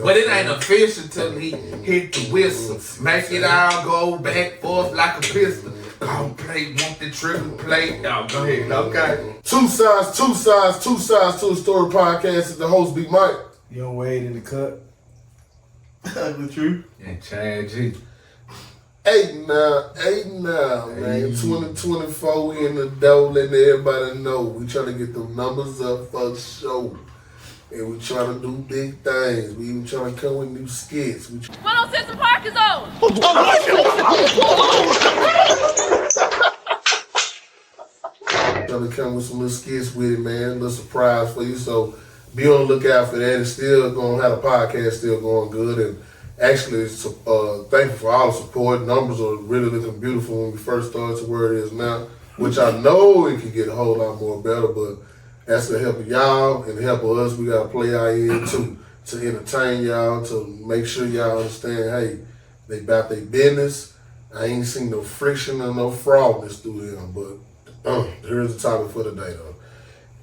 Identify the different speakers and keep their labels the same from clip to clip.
Speaker 1: But it ain't official till he hit the whistle. Make it all go back forth like a pistol. Go play, want the trigger play. Oh, go ahead, okay.
Speaker 2: Two sides to the story podcast. Is the host Big Mike.
Speaker 3: Young Wade in the cut.
Speaker 4: The truth.
Speaker 1: And Chad G.
Speaker 2: Eight now, man. 2024, we in the door, letting everybody know. We trying to get the numbers up for the show. And we trying to do big things. We even trying to come with new skits.
Speaker 5: 106 Park is on.
Speaker 2: Trying to come with some little skits with it, man. A little surprise for you. So be on the lookout for that. It's still going to have a podcast still going good. And actually, thankful for all the support. Numbers are really looking beautiful when we first started to where it is now, which I know it could get a whole lot more better, but that's the help of y'all and the help of us. We got to play our end too, to entertain y'all, to make sure y'all understand, hey, they about their business. I ain't seen no friction or no fraudness through them, but here's the topic for today, though.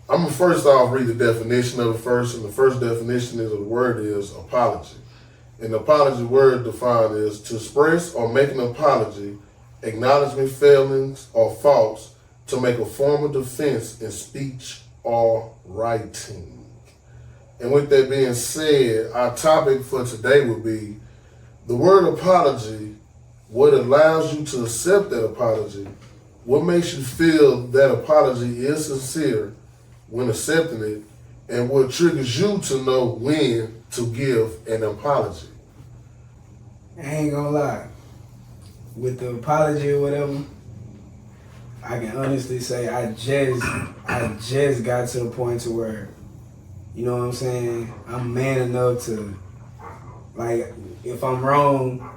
Speaker 2: I'm going to first off read the definition of it first, and the first definition of the word is apology. An apology word defined is to express or make an apology, acknowledgement failings or faults, to make a formal defense in speech or writing. And with that being said, our topic for today would be the word apology, what allows you to accept that apology, what makes you feel that apology is sincere when accepting it, and what triggers you to know when to give an apology.
Speaker 3: I ain't gonna lie. With the apology or whatever, I can honestly say I just got to the point to where, you know what I'm saying, I'm man enough to, like, if I'm wrong,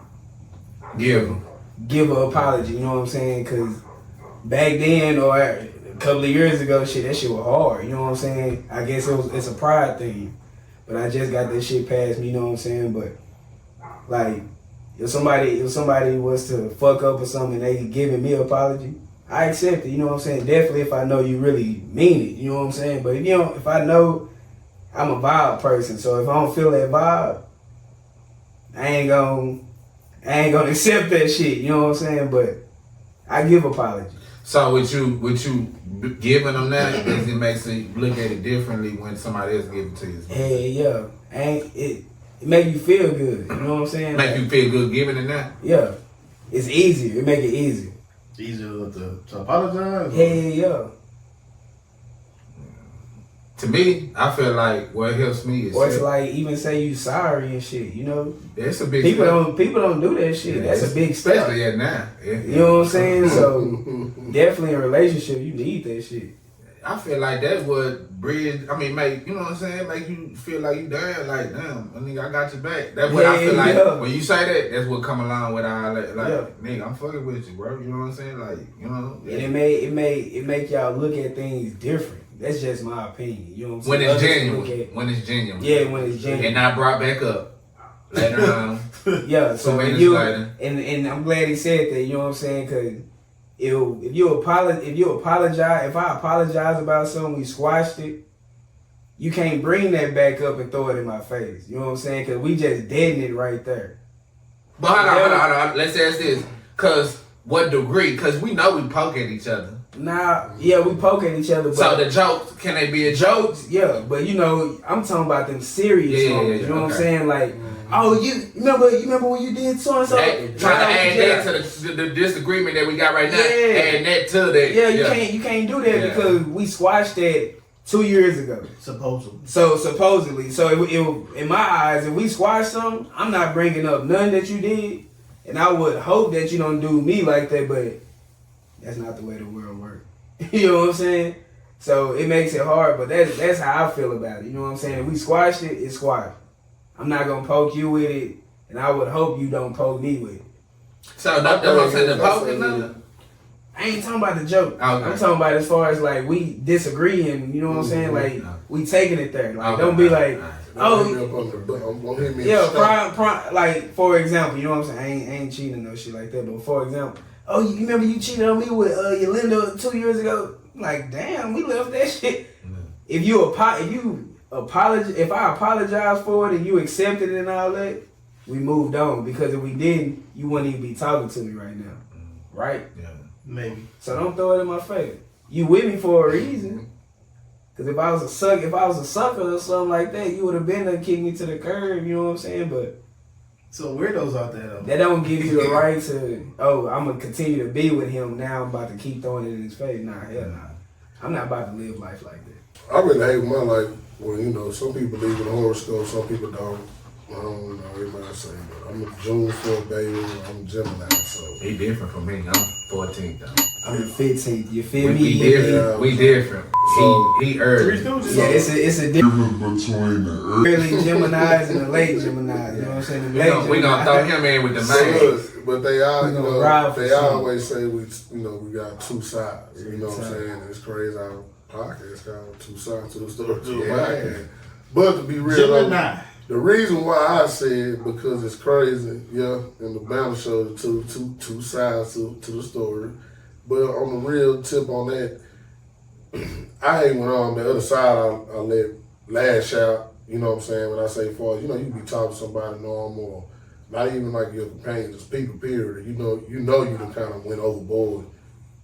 Speaker 3: give an apology, you know what I'm saying? Because back then or a couple of years ago, that shit was hard, you know what I'm saying? I guess it's a pride thing, but I just got this shit past me, you know what I'm saying? But, like, if somebody was to fuck up or something and they giving me an apology, I accept it, you know what I'm saying? Definitely if I know you really mean it, you know what I'm saying? But if I know I'm a vibe person, so if I don't feel that vibe, I ain't gonna accept that shit, you know what I'm saying? But I give apology.
Speaker 1: So with you giving them that, does it makes you look at it differently when somebody else gives it to you?
Speaker 3: Hey, yeah. It make you feel good, you know what I'm saying?
Speaker 1: Make you feel good giving it that?
Speaker 3: Yeah. It's easier. It make it easier.
Speaker 4: Easier to apologize?
Speaker 3: Hey, yeah.
Speaker 1: To me, I feel like what helps me is...
Speaker 3: Or to like even say you sorry and shit, you know?
Speaker 1: It's a big
Speaker 3: people
Speaker 1: step.
Speaker 3: People don't do that shit.
Speaker 1: Yeah,
Speaker 3: that's a big step.
Speaker 1: Especially at now. Yeah.
Speaker 3: You know what I'm saying? So definitely in a relationship, you need that shit.
Speaker 1: I feel like that would make, you know what I'm saying? Make you feel like you down, like, damn, nigga, I got your back. That's what I feel like. When you say that, that's what come along with all that. Like, nigga, I'm fucking with you, bro. You know what I'm saying? Like, you know. Yeah.
Speaker 3: And it make y'all look at things different. That's just my opinion. You know what I'm saying?
Speaker 1: When it's genuine. When it's genuine.
Speaker 3: Yeah, when it's genuine.
Speaker 1: And not brought back up later on.
Speaker 3: Yeah, so
Speaker 1: minutes
Speaker 3: you
Speaker 1: later.
Speaker 3: And I'm glad he said that, you know what I'm saying? Because if I apologize about something, we squashed it, you can't bring that back up and throw it in my face. You know what I'm saying? Because we just deadened it right there.
Speaker 1: But hold on. Let's ask this. Because what degree? Because we know we poke at each other.
Speaker 3: Nah, yeah, we poke at each other. But
Speaker 1: so the jokes, can they be a joke?
Speaker 3: Yeah, but I'm talking about them serious moments. You know what I'm saying? Like, oh, you remember when you did so and so?
Speaker 1: Trying to add that to the disagreement that we got right now. Yeah. Add that to that.
Speaker 3: Yeah, you can't do that because we squashed that 2 years ago.
Speaker 4: Supposedly.
Speaker 3: So in my eyes, if we squashed something, I'm not bringing up none that you did, and I would hope that you don't do me like that, but that's not the way the world works. You know what I'm saying? So it makes it hard, but that's how I feel about it. You know what I'm saying? If we squashed it, it's squashed. I'm not gonna poke you with it, and I would hope you don't poke me with it.
Speaker 1: So that's what I'm saying. The poke is nothing.
Speaker 3: I ain't talking about the joke. Okay. I'm talking about as far as like we disagree and you know what I'm saying? Like we taking it there. Like don't be like, like for example, you know what I'm saying? I ain't cheating no shit like that. But for example, oh, you remember you cheated on me with Yolanda 2 years ago? Like damn, we left that shit. If you if I apologize for it and you accepted it and all that, we moved on. Because if we didn't, you wouldn't even be talking to me right now. Right?
Speaker 1: Yeah.
Speaker 4: Maybe.
Speaker 3: So don't throw it in my face. You with me for a reason. Cause if I was a sucker or something like that, you would have been to kick me to the curb, you know what I'm saying? But
Speaker 4: So weirdos out there though.
Speaker 3: that don't give you the right to, I'm gonna continue to be with him. Now I'm about to keep throwing it in his face. Nah, hell nah. I'm not about to live life like that.
Speaker 2: I really hate my life when, some people believe in the horoscope, some people don't. I don't know, everybody say, but I'm a June 4th baby, I'm a Gemini, so.
Speaker 1: He different from me. I'm 14th though.
Speaker 3: I'm the 15th. You feel me?
Speaker 1: We different. We different.
Speaker 2: So,
Speaker 1: he early.
Speaker 3: Yeah, it's a difference between the early Geminis and the late Geminis. You know what I'm saying? The late
Speaker 1: We gonna throw him in with the
Speaker 2: so
Speaker 1: man.
Speaker 2: look, but they all, they
Speaker 3: something.
Speaker 2: always say we got two sides. You know what I'm saying? It's crazy. Our podcast got two sides to the story too.
Speaker 1: Yeah.
Speaker 2: But to be real,
Speaker 4: Gemini.
Speaker 2: the reason why I said because it's crazy, and the balance shows the two sides to the story. But on the real tip on that, I hate when on the other side I let lash out, you know what I'm saying, when I say far as, you be talking to somebody normal or not even like your companion, just people period. You done kind of went overboard.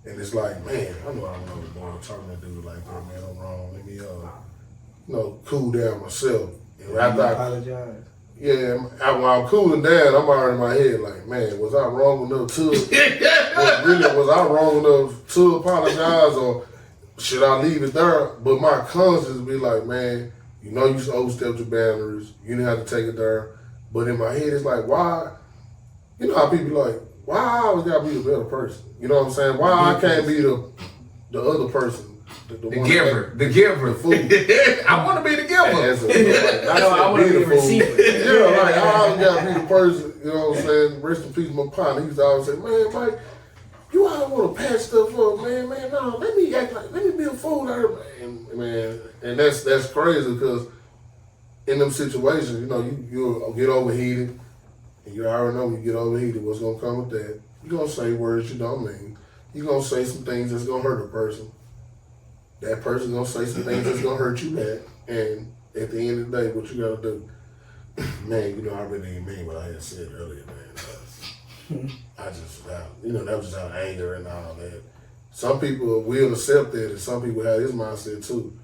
Speaker 2: And it's like, man, I know I went overboard talking to a dude like that, man, I'm wrong. Let me cool down myself. And after I
Speaker 3: apologize.
Speaker 2: Yeah, when I'm cooling down, I'm already in my head like, man, was I wrong enough to? was I wrong enough to apologize, or should I leave it there? But my conscience be like, man, you overstepped your boundaries. You didn't have to take it there. But in my head, it's like, why? You know how people like, why I always gotta be the better person? You know what I'm saying? Why I can't be the other person? The
Speaker 1: giver. The fool. I want to be the giver.
Speaker 3: I want to be the receiver.
Speaker 2: Yeah, like I always gotta be the person. You know what I'm saying? Rest in peace, my partner. He used to always say, man, Mike, you always want to patch stuff up, man. No, let me be a fool there, man. And that's crazy because in them situations, you'll get overheated, and you already know when you get overheated, what's gonna come with that. You're gonna say words you don't mean. You're gonna say some things that's gonna hurt a person. That person's gonna say some things that's gonna hurt you back. And at the end of the day, what you gotta do, man, I really didn't mean what I had said earlier, man. I just, that was just out of anger and all that. Some people will accept that, and some people have this mindset too.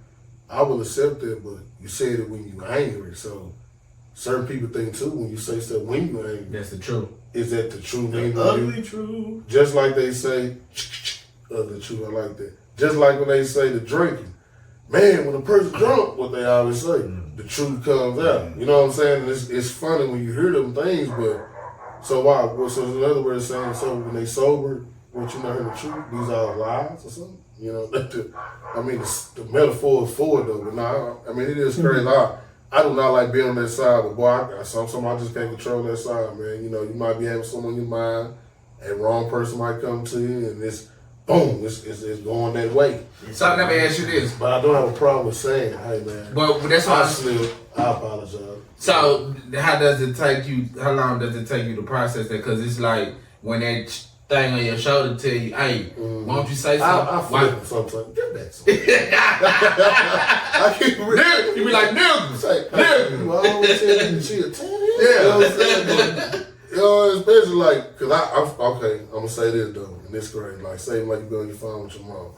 Speaker 2: I will accept that, but you said it when you're angry. So certain people think too, when you say stuff when you're angry.
Speaker 1: That's the truth.
Speaker 2: Is that the true meaning?
Speaker 4: The ugly truth.
Speaker 2: Just like they say, ugly truth, I like that. Just like when they say the drinking. Man, when a person's drunk, what they always say, the truth comes out. You know what I'm saying? And it's funny when you hear them things, but so why? So in other words, saying, so when they sober, what you not hear the truth, these are lies or something? The metaphor is for it though, but nah, it is crazy. I do not like being on that side, but boy, I just can't control that side, man. You might be having someone in your mind, a wrong person might come to you, and it's boom, it's going that way.
Speaker 1: So let me ask you this.
Speaker 2: But I don't have a problem with saying, hey man,
Speaker 1: but that's why
Speaker 2: I apologize.
Speaker 1: So how long does it take you to process that? Because it's like when that thing on your shoulder tell you, hey, why don't you say something?
Speaker 2: I feel it sometimes. Give that something. I keep
Speaker 1: nigga, you be like, nigga.
Speaker 2: Say, nigga. You always tell me to chill. You know what I'm saying? Especially like, cause I'm gonna say this though, and this great. Like, say like you go on your phone with your mom,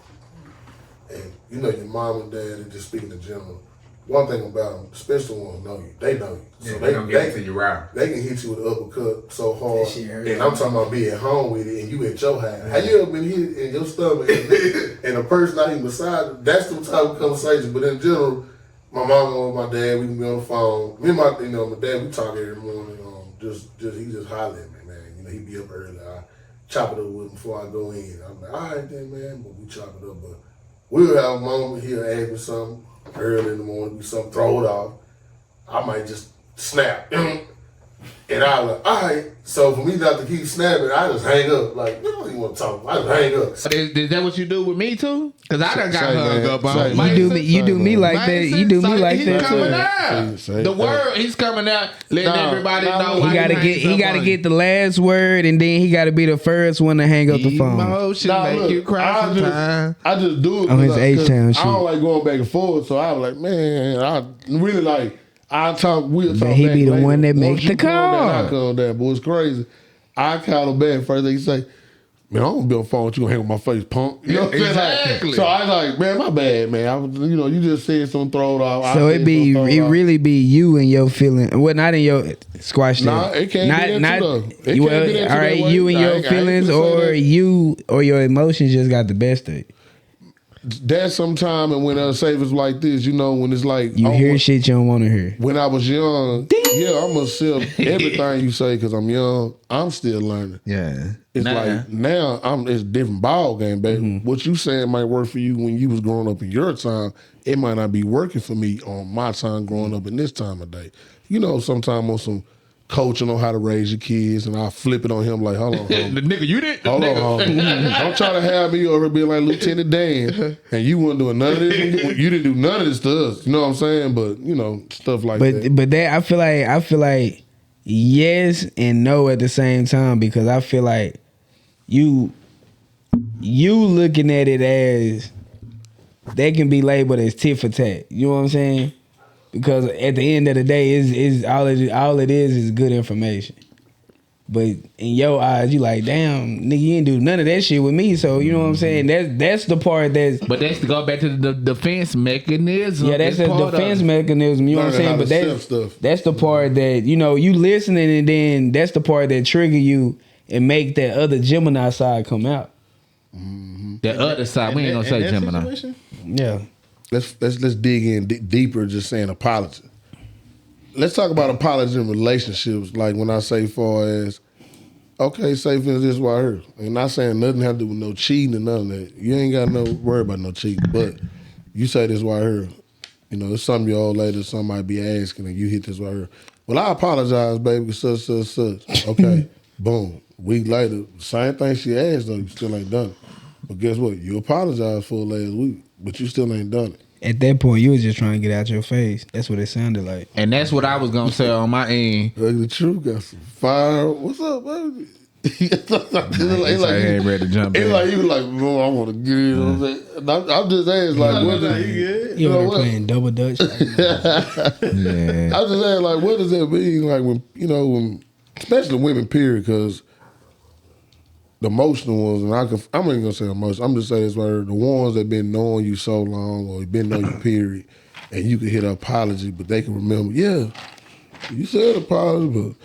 Speaker 2: and your mom and dad are just speaking in general. One thing about them, especially ones know you, they know you. So
Speaker 1: they gonna get to you right.
Speaker 2: They can hit you with an uppercut so hard, and
Speaker 3: I'm
Speaker 2: I'm talking about being home with it, and you at your house. Have you ever been hit in your stomach, and a person not even beside you? That's the type of conversation. But in general, my mom or my dad, we can be on the phone. Me and my dad, we talk every morning. He just holler at me, man. He be up early. I chop it up with him before I go in. I'm like, all right then, man. But we chop it up. But we'll have a moment. He'll ask me something early in the morning. Be something, throw it off. I might just snap. And And I was like, all right. So for me not to keep snapping, I just hang up. Like, you don't even want to talk. I just hang up.
Speaker 1: Is that what you do with me too? Because I done got hung up on.
Speaker 3: You do me like that. You do me like that too.
Speaker 1: Coming out. The word, he's coming out, letting everybody know.
Speaker 3: He gotta get the last word, and then he gotta be the first one to hang up the phone.
Speaker 1: Emotion make you cry sometimes.
Speaker 2: I just do it
Speaker 3: on his H-Town shit.
Speaker 2: I don't like going back and forth, so I was like, man, I really like. We'll talk.
Speaker 3: But he be the
Speaker 2: later.
Speaker 3: one that make
Speaker 2: Once
Speaker 3: the call.
Speaker 2: I come down, boy, it's crazy. I call him back. First thing he say, man, I don't be on the phone with you. Gonna hang with my face, punk. You know what I'm saying?
Speaker 1: Exactly.
Speaker 2: So I was like, man, my bad, man. You just said something, throw it off.
Speaker 3: So it really be you and your feeling. Well, not in your squash.
Speaker 2: Nah, it can't be that too, though. It can't be that
Speaker 3: all right, you and your feelings, or you or your emotions just got the best of it.
Speaker 2: That's sometime, and when say it's like this, when it's like
Speaker 3: you hear shit you don't want to hear.
Speaker 2: When I was young, I'm gonna accept everything you say because I'm young. I'm still learning.
Speaker 1: Yeah,
Speaker 2: it's like now it's a different ball game, baby. Mm-hmm. What you saying might work for you when you was growing up in your time. It might not be working for me on my time growing up in this time of day. Sometime on some coaching on how to raise your kids, and I flip it on him like, hold on,
Speaker 1: the nigga, you didn't.
Speaker 2: Hold on. Don't try to have me over being like Lieutenant Dan, and you weren't doing none of this. You didn't do none of this to us. You know what I'm saying? But stuff like that.
Speaker 3: But that I feel like yes and no at the same time, because I feel like you looking at it as they can be labeled as tit for tat. You know what I'm saying? Because at the end of the day, is all it is good information. But in your eyes, you like, damn, nigga, you didn't do none of that shit with me. So you know what I'm saying? That's the part that's.
Speaker 1: But that's to go back to the defense mechanism.
Speaker 3: Yeah, that's the defense mechanism. You know what I'm saying? But that's the part that you listening, and then that's the part that trigger you and make that other Gemini side come out.
Speaker 1: Mm-hmm. The other side, we ain't gonna say Gemini.
Speaker 3: Situation? Yeah.
Speaker 2: Let's dig in deeper. Just saying apology. Let's talk about apology in relationships. Like when I say far as, okay, say for this is what I heard. I'm not saying nothing have to do with no cheating and none of that. You ain't got no worry about no cheating. But you say this is what I heard. It's something your old lady, somebody be asking, and you hit this what I heard. Well, I apologize, baby, such. Okay, boom. Week later, same thing she asked, though, you still ain't done it. But guess what? You apologized for last week, but you still ain't done it.
Speaker 3: At that point, you was just trying to get out your face. That's what it sounded like.
Speaker 1: And that's what I was going to say on my end.
Speaker 2: The truth got some fire. What's up, baby?
Speaker 1: It's like he ain't ready to jump in.
Speaker 2: It's like you like, bro, I want to get in. I'm just asking, like, what does
Speaker 3: you know playing double dutch?
Speaker 2: Yeah. I'm just asking, like, what does that mean? Like, when especially women, period, because the emotional ones, and I'm not even gonna say emotional. I'm just saying this word. The ones that been knowing you so long, or been knowing you, period, and you can hit an apology, but they can remember. Yeah, you said apology,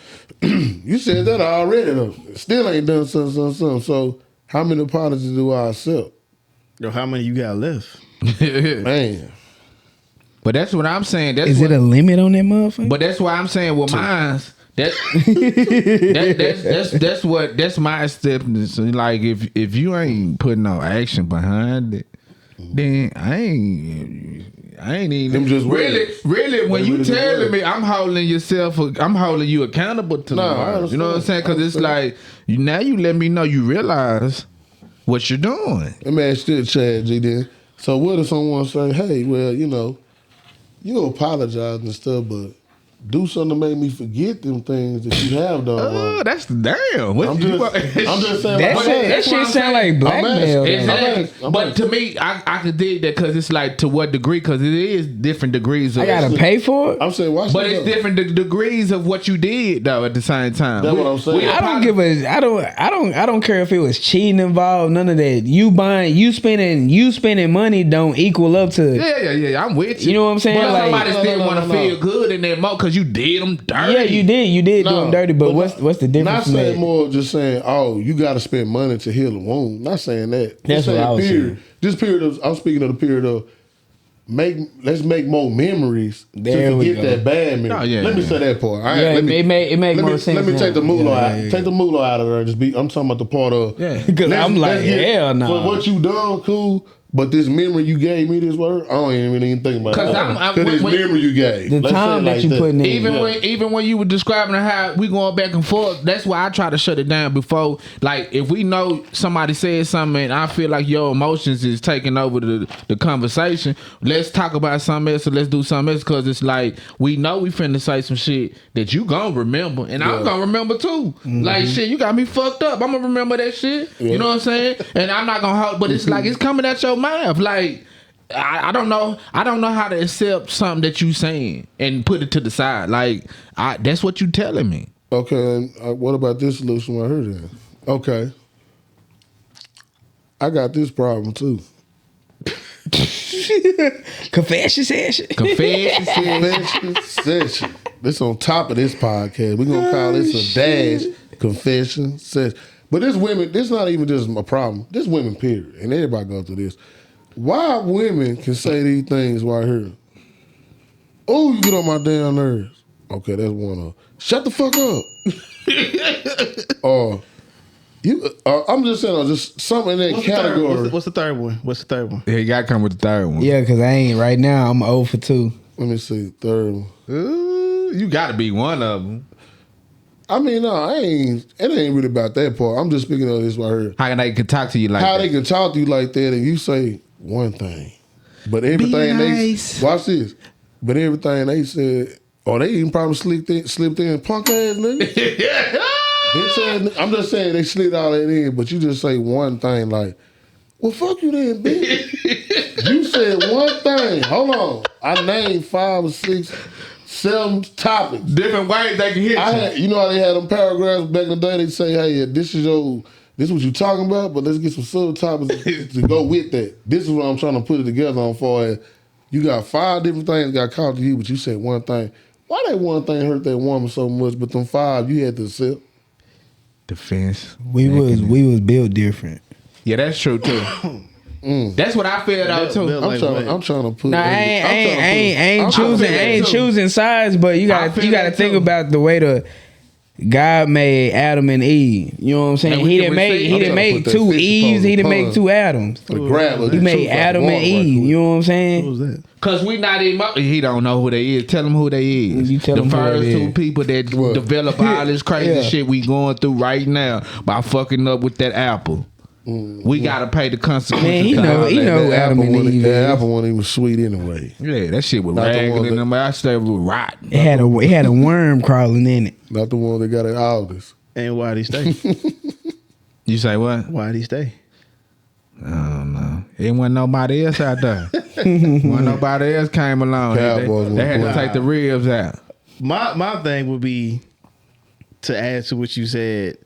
Speaker 2: but you said that already. Though. Still ain't done something. So how many apologies do I accept?
Speaker 4: Yo, how many you got left?
Speaker 2: Man.
Speaker 1: But that's what I'm saying.
Speaker 3: Is it a limit on that motherfucker?
Speaker 1: But that's why I'm saying with mine's. That's my step. Like if you ain't putting no action behind it, then I ain't even
Speaker 2: them just
Speaker 1: really when you telling me I'm holding you accountable to the you know what I'm saying? Because it's like now you let me know you realize what you're doing.
Speaker 2: Let me ask you, Chad G. Then, so what if someone say, hey, well, you apologize and stuff, but do something to make me forget them things that you have done wrong.
Speaker 1: That's damn.
Speaker 2: I'm just saying.
Speaker 3: That shit sound like blackmail.
Speaker 1: Exactly. But to me, I could dig that because it's like to what degree? Because it is different degrees.
Speaker 3: I gotta pay for it.
Speaker 2: I'm saying, watch.
Speaker 1: But it's different degrees of what you did though. At the same time,
Speaker 2: that's what I'm saying.
Speaker 3: I don't care if it was cheating involved. None of that. You spending money don't equal up to.
Speaker 1: Yeah. I'm with you.
Speaker 3: You know what I'm saying?
Speaker 1: But somebody still want to feel good in that moment because you did them dirty.
Speaker 3: Yeah, you did do them dirty. But what's the difference?
Speaker 2: Not saying more, just saying, oh, you got to spend money to heal a wound. Not saying that.
Speaker 3: That's what I was saying.
Speaker 2: This period of, I'm speaking of the period of let's make more memories to forget that bad memory.
Speaker 1: Oh, yeah,
Speaker 2: let me say that part. All right,
Speaker 3: it make more sense.
Speaker 2: Let me take the moolah out.
Speaker 3: Yeah.
Speaker 2: Take the moolah out of there. I'm talking about the part of
Speaker 3: because I'm like, hell no.
Speaker 2: For what you done, cool. But this memory you gave me this word, I don't even think about it. Because this memory you gave.
Speaker 3: The time that you putting in.
Speaker 1: Even when you were describing how we going back and forth, that's why I try to shut it down before. Like, if we know somebody said something and I feel like your emotions is taking over the conversation, let's talk about something else or let's do something else. Because it's like, we know we finna say some shit that you gonna remember and I'm gonna remember too. Like, shit, you got me fucked up. I'm gonna remember that shit. You know what I'm saying? And I'm not gonna hold, but it's like, it's coming at your mouth. Like, I don't know how to accept something that you saying and put it to the side. Like, that's what you telling me.
Speaker 2: Okay, and what about this solution right here then? Okay, I got this problem too.
Speaker 3: Confession session.
Speaker 2: Confession session. This on top of this podcast. We're gonna call this a dash confession session. But this women, this not even just a problem. This women, period. And everybody go through this. Why women can say these things right here? Oh, you get on my damn nerves. Okay, that's one of them. Shut the fuck up. I'm just saying, just something in that category.
Speaker 4: What's the third one?
Speaker 1: Yeah, you gotta come with the third one.
Speaker 3: Yeah, because I ain't right now. I'm 0 for 2.
Speaker 2: Let me see, third one.
Speaker 1: Ooh, you gotta be one of them.
Speaker 2: I mean, no, it ain't really about that part. I'm just speaking of this right here.
Speaker 1: How they can talk to you like that.
Speaker 2: How they can talk to you like that and you say one thing. But everything
Speaker 3: nice.
Speaker 2: watch this. But everything they said, they even probably slipped in punk ass nigga. Bitch ass, I'm just saying they slipped all that in, but you just say one thing like, well, fuck you then, bitch. You said one thing. Hold on. I named 5 or 6, 7 topics.
Speaker 1: Different ways they can hit you.
Speaker 2: You know how they had them paragraphs back in the day? They say, hey, this is what you talking about, but let's get some subtopics to go with that. This is what I'm trying to put it together on for as you got 5 different things got caught to you, but you said one thing. Why that one thing hurt that woman so much, but them 5 you had to accept?
Speaker 1: Defense.
Speaker 3: We was built different.
Speaker 1: Yeah, that's true too. That's what I feel though too.
Speaker 2: I'm trying to put.
Speaker 3: No, I ain't choosing sides, but you gotta think about the way God made Adam and Eve. You know what I'm saying? He didn't make 2 Eves. He didn't make 2 Adams. He made Adam and Eve. You know what I'm saying?
Speaker 4: What was that?
Speaker 1: Cause we not even. He don't know who they is. Tell him who they is.
Speaker 3: You tell
Speaker 1: the
Speaker 3: him
Speaker 1: first
Speaker 3: who they
Speaker 1: 2
Speaker 3: is.
Speaker 1: people that develop all this crazy shit we going through right now by fucking up with that apple. We gotta pay the consequences.
Speaker 3: Man, he know Adam and Eve.
Speaker 2: That apple one was sweet anyway.
Speaker 1: Yeah, that shit was ragged in them. I said it was rotten.
Speaker 3: It had a worm crawling in it.
Speaker 2: Not the one that got it Aldous.
Speaker 4: And why'd he stay?
Speaker 1: You say what?
Speaker 4: Why'd he stay?
Speaker 1: I don't know. It wasn't nobody else out there. When nobody else came along, they had to take the ribs out.
Speaker 4: My thing would be to add to what you said.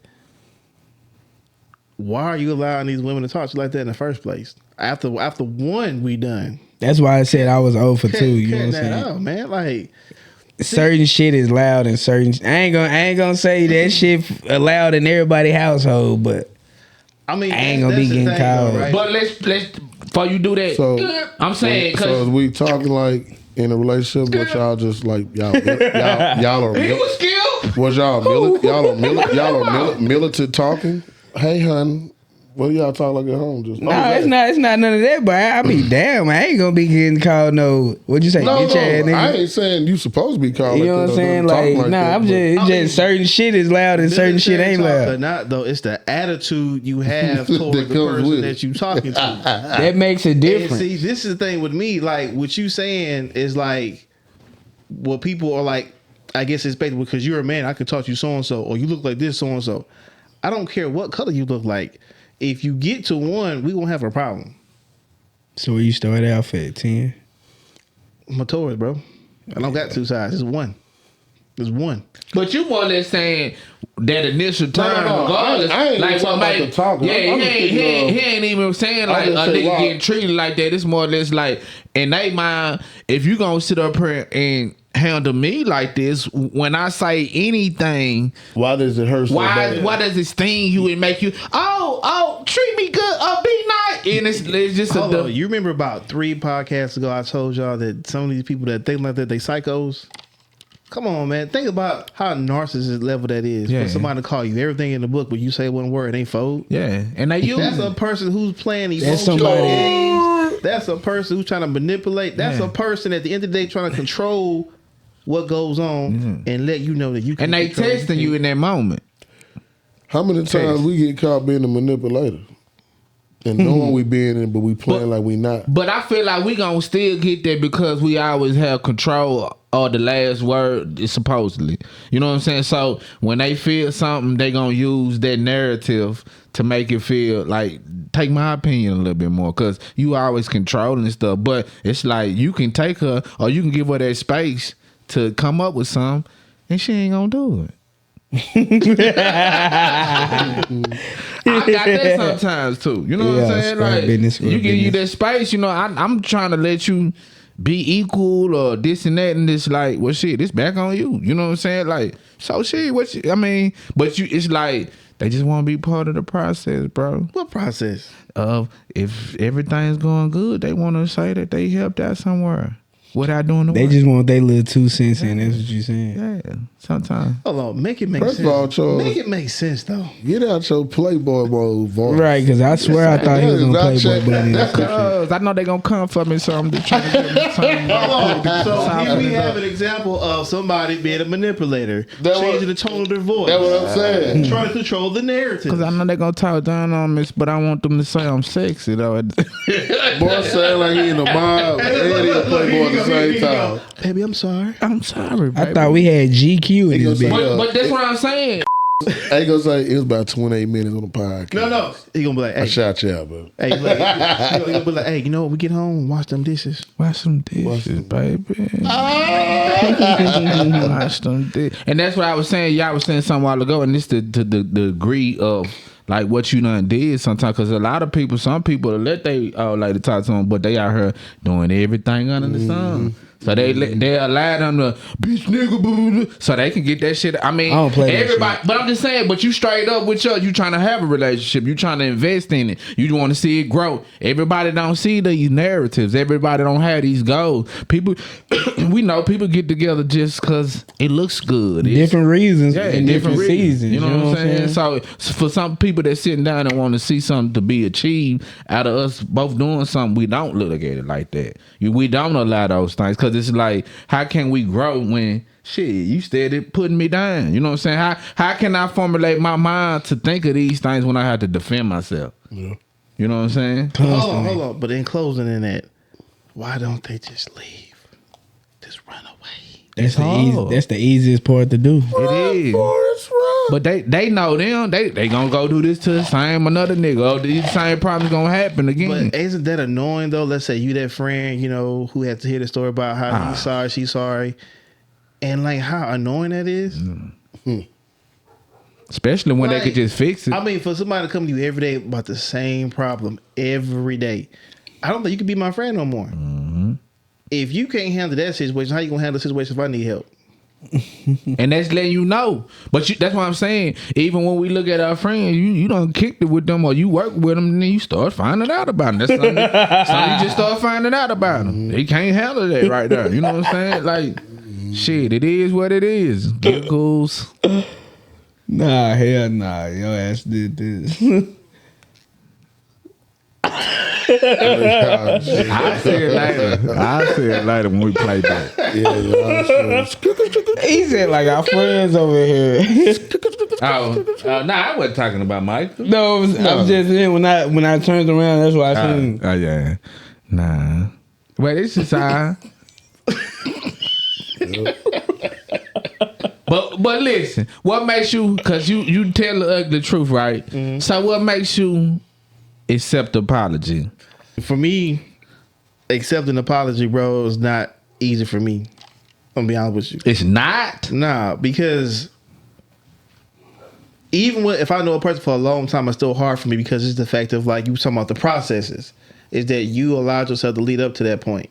Speaker 4: Why are you allowing these women to talk to you like that in the first place? After one we done.
Speaker 3: That's why I said I was 0 for 2. You know what I'm saying?
Speaker 4: Out, man. Like
Speaker 3: certain shit is loud and certain. I ain't gonna say that shit allowed in everybody's household, but
Speaker 4: I mean,
Speaker 3: I ain't gonna be getting called.
Speaker 4: Right?
Speaker 1: But let's before you do that.
Speaker 2: So
Speaker 1: I'm saying
Speaker 2: so we talking like in a relationship, but y'all just like y'all are
Speaker 1: he was skilled.
Speaker 2: Was y'all militant talking? Hey, hun, what do y'all talk like at home? Just
Speaker 3: it's not none of that. But I be damn, I ain't gonna be getting called no. What'd you say?
Speaker 2: No,
Speaker 3: bitch ass nigga?
Speaker 2: I ain't saying you supposed to be called.
Speaker 3: You know what I'm saying? Like, I'm just certain shit is loud and certain shit ain't loud.
Speaker 4: But not though. It's the attitude you have toward the person that you talking to.
Speaker 3: That makes it different.
Speaker 4: And see, this is the thing with me. Like what you saying is like what people are like. I guess it's basically because you're a man. I could talk to you so and so, or you look like this so and so. I don't care what color you look like. If you get to 1, we gonna have a problem.
Speaker 3: So where you start out at 10?
Speaker 4: I'm a Taurus, bro. I don't got 2 sides. It's 1. It's 1.
Speaker 1: But you more or less saying that initial term, regardless.
Speaker 2: I ain't
Speaker 1: like
Speaker 2: talking about the talking.
Speaker 1: Yeah, he ain't even saying like a nigga getting treated like that. It's more or less like in they mind, if you gonna sit up here and handle me like this, when I say anything,
Speaker 2: why does it hurt so bad?
Speaker 1: Why does it sting you and make you treat me good, be nice? And it's just
Speaker 4: you remember about 3 podcasts ago I told y'all that some of these people that think like that, they psychos. Come on, man. Think about how narcissist level that is.
Speaker 6: Yeah.
Speaker 4: For somebody to call you everything in the book, but you say one word, it ain't fold.
Speaker 6: Yeah, and they use
Speaker 4: That's a person who's playing
Speaker 3: That's
Speaker 4: emotional
Speaker 3: somebody-
Speaker 4: games. That's a person who's trying to manipulate. That's
Speaker 6: Yeah.
Speaker 4: a person at the end of the day trying to control what goes on and let you know that you can
Speaker 6: and they
Speaker 4: control
Speaker 6: testing you in that moment.
Speaker 2: How many times we get caught being a manipulator? And knowing we being in, but we playing like we not.
Speaker 6: But I feel like we gonna still get that because we always have control of the last word, supposedly. You know what I'm saying? So when they feel something, they gonna use that narrative to make it feel like, take my opinion a little bit more, because you always controlling and stuff. But it's like you can take her or you can give her that space to come up with something, and she ain't gonna do it. I got that sometimes too. You know what I'm saying? Like you give you that space. You know, I'm trying to let you be equal or this and that, and this like, well, shit, this back on you. You know what I'm saying? Like, so shit. I mean, but you, it's like they just want to be part of the process, bro.
Speaker 4: What process?
Speaker 6: If everything's going good, they want to say that they helped out somewhere without doing the work.
Speaker 3: They just want their little 2 cents in. That's what you saying.
Speaker 6: Yeah, sometimes.
Speaker 4: Hold on, make it make
Speaker 2: First
Speaker 4: sense.
Speaker 2: of all, Charles,
Speaker 4: Make it make sense though.
Speaker 2: get out your Playboy mode voice.
Speaker 3: Right, because I swear I thought he was on Playboy Bunny.
Speaker 6: Because I know they gonna come for me, so I'm just trying to get me something.
Speaker 4: So here we have an example of somebody being a manipulator,
Speaker 2: That
Speaker 4: changing
Speaker 2: what-
Speaker 4: the tone of their voice,
Speaker 2: That's what I'm saying.
Speaker 4: trying to control the narrative.
Speaker 6: Because I know they're gonna talk down on me, but I want them to say I'm sexy though.
Speaker 2: Boy sound like he in the mob and he a Playboy at the same time.
Speaker 4: Baby, I'm sorry.
Speaker 6: I'm sorry, baby.
Speaker 3: I thought we had GQ in this
Speaker 2: He
Speaker 3: bitch.
Speaker 2: gonna
Speaker 6: But that's what I'm saying.
Speaker 2: I ain't gonna say it was about 28 minutes on the podcast.
Speaker 4: No. He gonna be like,
Speaker 2: I
Speaker 4: hey,
Speaker 2: shot you out, bro.
Speaker 4: hey, he gonna be like, hey, you know what? We get home and wash them dishes.
Speaker 6: Wash some dishes, baby. Wash them dishes. And that's what I was saying. Y'all was saying something a while ago, and this the degree of like what you done did sometimes. Because a lot of people, some people let they like to talk to them, but they out here doing everything under the sun. So they allow them to bitch nigga boo, boo, so they can get that shit. I mean,
Speaker 3: I don't play that
Speaker 6: everybody. But I'm just saying. But you straight up with you trying to have a relationship. You trying to invest in it. You want to see it grow. Everybody don't see these narratives. Everybody don't have these goals. People, we know people get together just because it looks good.
Speaker 3: Different reasons
Speaker 6: In
Speaker 3: different seasons.
Speaker 6: You know what I'm saying? So for some people that sitting down and want to see something to be achieved out of us both doing something, we don't look at it like that. We don't allow those things because it's like, how can we grow when shit you steady putting me down? You know what I'm saying? How can I formulate my mind to think of these things when I have to defend myself? Yeah. You know what I'm saying?
Speaker 4: Hold on. But in closing in that, why don't they just leave? Just run away.
Speaker 3: That's
Speaker 6: hard.
Speaker 3: that's the easiest part to do.
Speaker 6: It is. But they know them. They gonna go do this to the same another nigga. Oh, these same problems gonna happen again.
Speaker 4: But isn't that annoying though? Let's say you that friend, you know, who had to hear the story about how he's sorry, she's sorry, and like how annoying that is.
Speaker 6: Especially when
Speaker 4: Like,
Speaker 6: they could just fix it.
Speaker 4: I mean, for somebody to come to you every day about the same problem every day, I don't think you can be my friend no more. If you can't handle that situation, how you gonna handle the situation if I need help?
Speaker 6: And that's letting you know. But that's what I'm saying. Even when we look at our friends, you done kicked it with them or you work with them, and then you start finding out about them. That's something you just start finding out about them. They can't handle that right there. You know what I'm saying? Like, shit, it is what it is. Giggles.
Speaker 3: Nah, hell nah. Your ass did this.
Speaker 6: I'll say it later when we play that.
Speaker 3: He said like our friends over here.
Speaker 6: Nah, I wasn't talking about Mike.
Speaker 3: No, I'm just saying when I turned around, that's what I seen.
Speaker 6: Oh yeah. Nah. Well, this is how. But listen, what makes you? Cause you tell the ugly truth, right? Mm-hmm. So what makes you accept apology?
Speaker 4: For me, accepting apology, bro, is not easy for me. I'm gonna be honest with you.
Speaker 6: It's not.
Speaker 4: Nah, because even if I know a person for a long time, it's still hard for me because it's the fact of like you talking about the processes. Is that you allowed yourself to lead up to that point.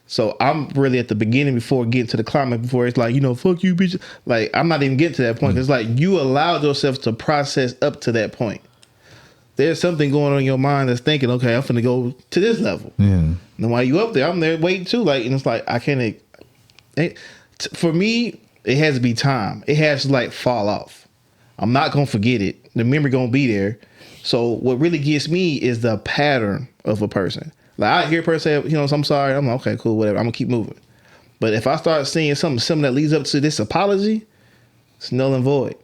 Speaker 4: So I'm really at the beginning before getting to the climax, before it's like, you know, fuck you, bitch. Like, I'm not even getting to that point. It's like you allowed yourself to process up to that point. There's something going on in your mind that's thinking, okay, I'm finna go to this level.
Speaker 6: Yeah.
Speaker 4: And while you up there, I'm there waiting too. Like, and it's like, I can't. For me, it has to be time. It has to like fall off. I'm not gonna forget it. The memory gonna be there. So what really gets me is the pattern of a person. Like I hear a person say, you know, I'm sorry. I'm like, okay, cool, whatever. I'm gonna keep moving. But if I start seeing something that leads up to this apology, it's null and void.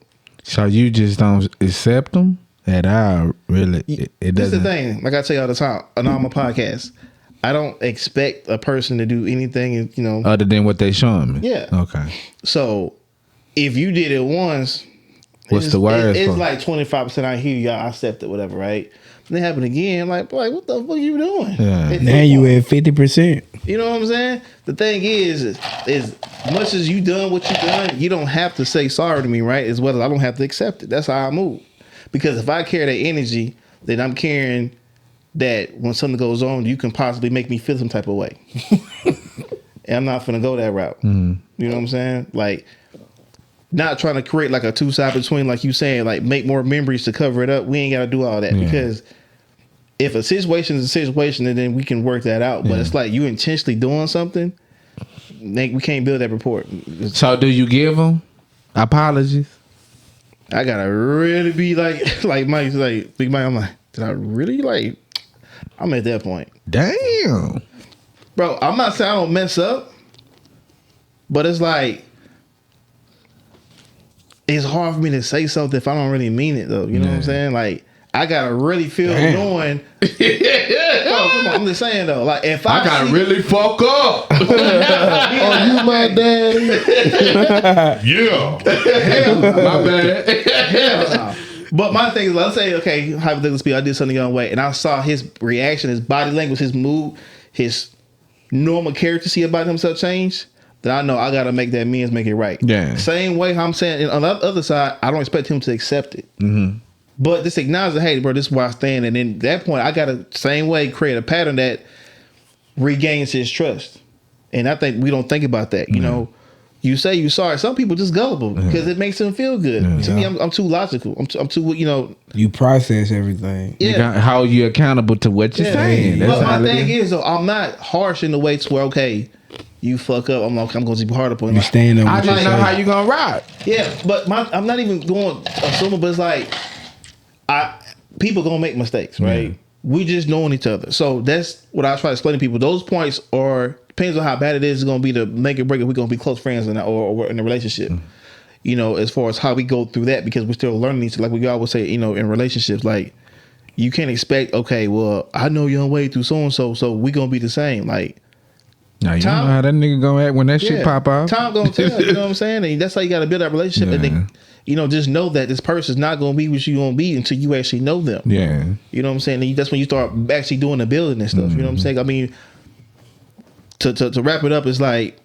Speaker 6: So you just don't accept them at all, really? It
Speaker 4: This is the
Speaker 6: doesn't.
Speaker 4: thing. Like I tell you all the time on my podcast, I don't expect a person to do anything, you know.
Speaker 6: Other than what they showing me.
Speaker 4: Yeah.
Speaker 6: Okay.
Speaker 4: So if you did it once,
Speaker 6: What's the word
Speaker 4: It's
Speaker 6: for?
Speaker 4: like 25%. I hear you, I accept it, whatever, right? Then it happen again, like, boy, what the fuck are you doing?
Speaker 6: Yeah.
Speaker 3: Now you at 50%.
Speaker 4: You know what I'm saying? The thing is much as you done what you done, you don't have to say sorry to me, right? As well as I don't have to accept it. That's how I move. Because if I carry that energy, then I'm carrying that when something goes on, you can possibly make me feel some type of way. And I'm not finna go that route. You know what I'm saying? Like, not trying to create like a two-side between, like you saying, like make more memories to cover it up. We ain't got to do all that because if a situation is a situation, then we can work that out. But it's like you intentionally doing something, we can't build that rapport.
Speaker 6: So do you give them apologies?
Speaker 4: I gotta really be like Mike's like Big Mike. I'm like, did I really like? I'm at that point,
Speaker 6: Damn.
Speaker 4: bro. I'm not saying I don't mess up, but it's like it's hard for me to say something if I don't really mean it, though. You know what I'm saying? Like I gotta really feel knowing. Bro, come on, I'm just saying though. Like if I
Speaker 6: gotta
Speaker 4: see-
Speaker 6: really fuck up.
Speaker 2: Oh, you my daddy.
Speaker 6: Yeah. Hell, my bad.
Speaker 4: Hell no. But my thing is, let's say, okay, hypothetically speaking, I did something the wrong way, and I saw his reaction, his body language, his mood, his normal character see about himself change. Then I know I gotta make that amends, make it right.
Speaker 6: Yeah.
Speaker 4: Same way I'm saying on the other side, I don't expect him to accept it. But just acknowledge that, hey, bro, this is where I stand, and then at that point, I gotta same way create a pattern that regains his trust. And I think we don't think about that. You know, you say you sorry. Some people just gullible because it makes them feel good. To me, I'm too logical. I'm too, you know.
Speaker 3: You process everything.
Speaker 6: You got how you accountable to what you're saying. That's
Speaker 4: But
Speaker 6: how
Speaker 4: my
Speaker 6: it
Speaker 4: thing
Speaker 6: is.
Speaker 4: is, though, I'm not harsh in the way to where, okay, you fuck up. I'm going to be hard upon
Speaker 3: You
Speaker 4: you.
Speaker 3: stand up
Speaker 6: I
Speaker 3: with
Speaker 6: just know
Speaker 3: yourself.
Speaker 6: how you gonna ride.
Speaker 4: Yeah, but I'm not even going assuming, but it's like, people gonna make mistakes, right? We just knowing each other. So that's what I try to explain to people. Those points are, depends on how bad it is, going to be to make it break if we're going to be close friends or we're in a relationship. You know, as far as how we go through that, because we're still learning each other. Like we always say, you know, in relationships, like you can't expect, okay, well, I know you're on way through so-and-so, so we going to be the same. Like,
Speaker 6: Now you
Speaker 4: Tom-
Speaker 6: know how that nigga gonna act when that shit pop off.
Speaker 4: Time gonna tell, you know what I'm saying? And that's how you gotta build that relationship. And then, you know, just know that this person's not gonna be what you gonna be until you actually know them.
Speaker 6: Yeah.
Speaker 4: You know what I'm saying? And that's when you start actually doing the building and stuff. You know what I'm saying? I mean, to wrap it up, it's like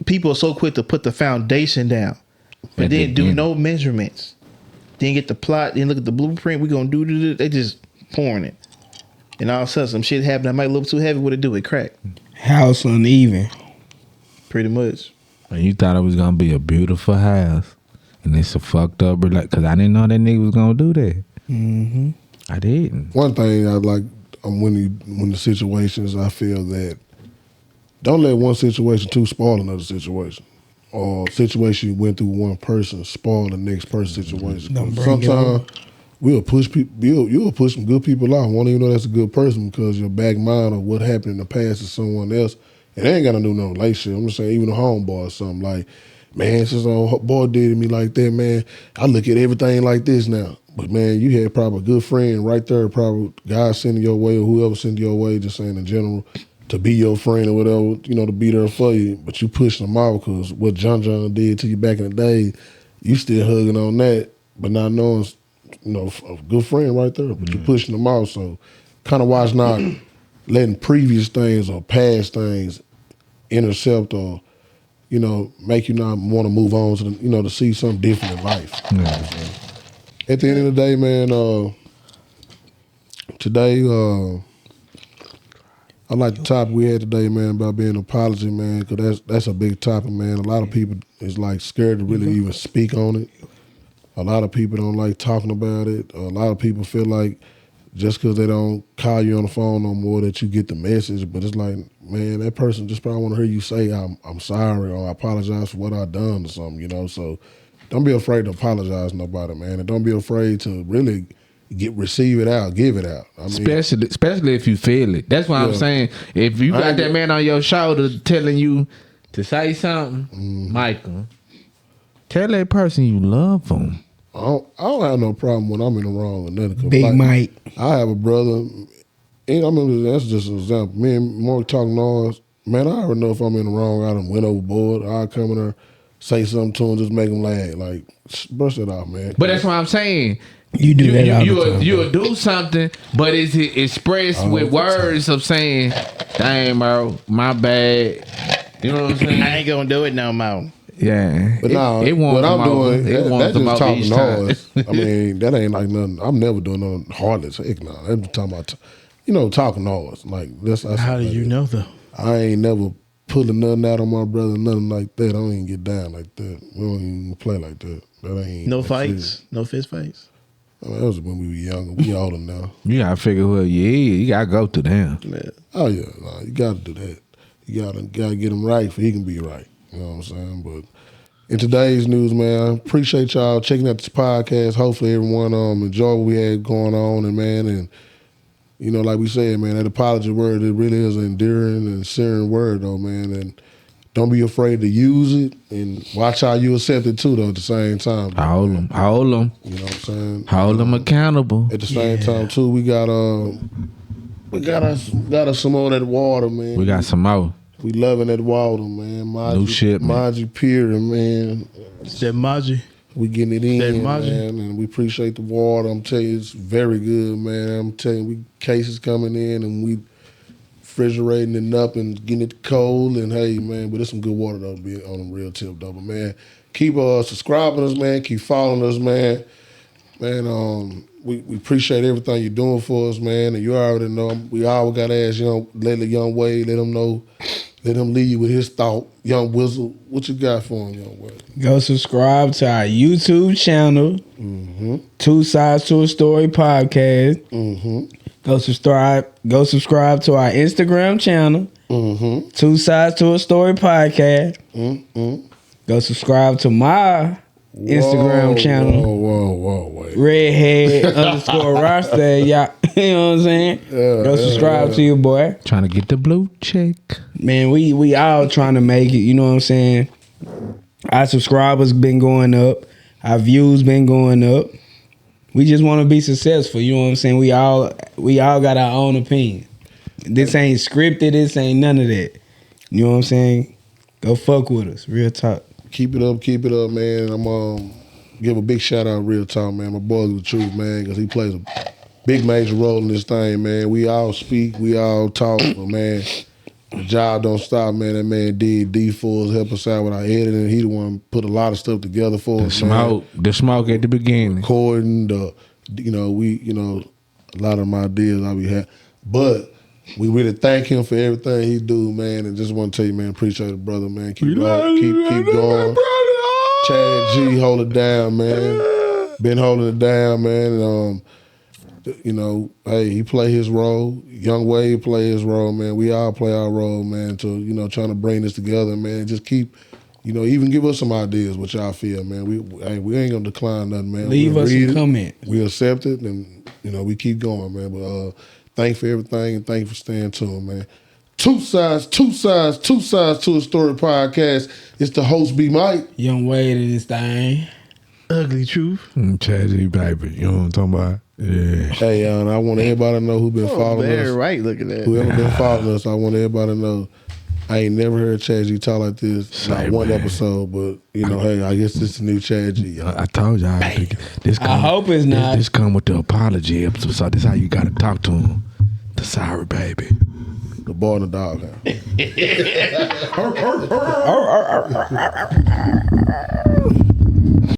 Speaker 4: people are so quick to put the foundation down, but then do no measurements. Then get the plot, then look at the blueprint. We gonna do this. They just pouring it. And all of a sudden some shit happened that might look too heavy. What it do? It crack.
Speaker 3: House uneven.
Speaker 4: Pretty much.
Speaker 6: And you thought it was gonna be a beautiful house, and it's a fucked up because I didn't know that nigga was gonna do that. I didn't.
Speaker 2: One thing I like when the situations, I feel that don't let one situation too spoil another situation. Or situation you went through one person spoil the next person's situation.
Speaker 3: Don't bring it
Speaker 2: Sometimes you'll push some good people out. Won't even know that's a good person because your back mind of what happened in the past to someone else. It ain't got to do no relationship. I'm just saying, even a homeboy or something like, man, since a boy did to me like that, man, I look at everything like this now. But man, you had probably a good friend right there, probably God sending your way or whoever sent your way, just saying in general, to be your friend or whatever, you know, to be there for you. But you pushing them out because what John did to you back in the day, you still hugging on that, but not knowing, you know, a good friend right there, but you pushing them out. So kind of watch not letting previous things or past things intercept or, you know, make you not want to move on to, you know, to see something different in life. At the end of the day, man, today, I like the topic we had today, man, about being an apology, man, because that's a big topic, man. A lot of people is like scared to really even speak on it. A lot of people don't like talking about it. A lot of people feel like just because they don't call you on the phone no more that you get the message. But it's like, man, that person just probably want to hear you say, I'm sorry, or I apologize for what I done or something, you know? So don't be afraid to apologize to nobody, man. And don't be afraid to really receive it out, give it out. I mean,
Speaker 6: especially if you feel it. That's what I'm saying. If you got that man on your shoulder telling you to say something, Michael, tell that person you love them.
Speaker 2: I don't have no problem when I'm in the wrong or nothing.
Speaker 3: Big Mike.
Speaker 2: I have a brother, and I remember that's just an example. Me and Mark talking noise. Man, I already know if I'm in the wrong. I done went overboard. I come in there, say something to him, just make him laugh. Like, brush it off, man.
Speaker 6: But that's what I'm saying.
Speaker 3: You do that all the time.
Speaker 6: You'll do something, but is it expressed with words of saying, "Dang, bro, my bad." You know what I'm saying?
Speaker 4: I ain't gonna do it no more.
Speaker 6: Yeah,
Speaker 2: But what I'm doing, that's just talking noise. I mean, that ain't like nothing. I'm never doing nothing heartless. Heck no. I'm talking about, talking noise. Like, that's
Speaker 4: How do you know though?
Speaker 2: I ain't never pulling nothing out on my brother, nothing like that. I don't even get down like that. We don't even play like that. That ain't
Speaker 4: No fights, no fist fights.
Speaker 2: I mean, that was when we were younger. We older now.
Speaker 6: You gotta figure who you is. You gotta go to them.
Speaker 4: Man.
Speaker 2: Oh yeah, nah, you gotta do that. You gotta get him right for he can be right. You know what I'm saying? But in today's news, man, I appreciate y'all checking out this podcast. Hopefully everyone enjoyed what we had going on, and man, and like we said, man, that apology word, it really is an endearing and searing word, though, man. And don't be afraid to use it, and watch how you accept it too, though. At the same time,
Speaker 6: Hold them.
Speaker 2: You know what I'm saying?
Speaker 6: Hold them accountable.
Speaker 2: At the same time, too, we got us some more of that water, man.
Speaker 6: We got some more.
Speaker 2: We loving that water, man.
Speaker 6: New shit, man.
Speaker 2: Maji Pier, man.
Speaker 4: That Maji.
Speaker 2: We getting it in,
Speaker 4: That Maji.
Speaker 2: man, and we appreciate the water. I'm telling you, it's very good, man. I'm telling you, we cases coming in, and we refrigerating it up and getting it cold, and hey, man, but it's some good water, though, be on the real tip, though. But, man, keep subscribing us, man. Keep following us, man. Man, we appreciate everything you're doing for us, man. And you already know, we always got to ask let the Young Wade, let him know. Let him leave you with his thought. Young Whistle, what you got for him, Young Wade?
Speaker 3: Go subscribe to our YouTube channel,
Speaker 2: Mm-hmm.
Speaker 3: 2 Sides to a Story podcast.
Speaker 2: Mm-hmm.
Speaker 3: Go subscribe to our Instagram channel,
Speaker 2: Mm-hmm.
Speaker 3: 2 Sides to a Story podcast.
Speaker 2: Mm-hmm.
Speaker 3: Go subscribe to my Instagram channel,
Speaker 2: Wait.
Speaker 3: redhead _ roster. Y'all, you know what I'm saying? Go subscribe to your boy.
Speaker 6: Trying to get the blue check.
Speaker 3: Man, we all trying to make it. You know what I'm saying? Our subscribers been going up. Our views been going up. We just want to be successful. You know what I'm saying? We all got our own opinion. This ain't scripted. This ain't none of that. You know what I'm saying? Go fuck with us. Real talk.
Speaker 2: Keep it up, man. I'm give a big shout out, real talk, man. My boy the truth, man, because he plays a big major role in this thing, man. We all speak, we all talk, but man, the job don't stop, man. That man did D4s help us out with our editing. He the one put a lot of stuff together for us.
Speaker 6: The smoke at the beginning.
Speaker 2: Recording, a lot of my ideas I be had, but. We really thank him for everything he do, man, and just want to tell you, man, appreciate it, brother, man. Keep going. Chad G, hold it down, man. Been holding it down, man. And, hey, he play his role. Young Wade play his role, man. We all play our role, man, to, trying to bring this together, man. Just keep, even give us some ideas what y'all feel, man. We ain't going to decline nothing, man.
Speaker 3: Leave us a comment.
Speaker 2: We accept it, and, we keep going, man. But, thanks for everything, and thanks for staying tuned, man. 2 sides to a story podcast. It's the host, B Mike.
Speaker 3: Young Wade in this thing.
Speaker 4: Ugly truth.
Speaker 6: Tragedy, baby. You know what I'm talking about? Yeah.
Speaker 2: Hey, and I want everybody to know who been following us.
Speaker 4: Right, look at that.
Speaker 2: Whoever been following us, I want everybody to know. I ain't never heard Chad G talk like this. Not one episode, but hey, I guess this is the new Chad G.
Speaker 6: I told y'all.
Speaker 3: I hope it's not.
Speaker 6: This come with the apology episode. So this how you got to talk to him. The sorry baby.
Speaker 2: The boy and the dog. Huh?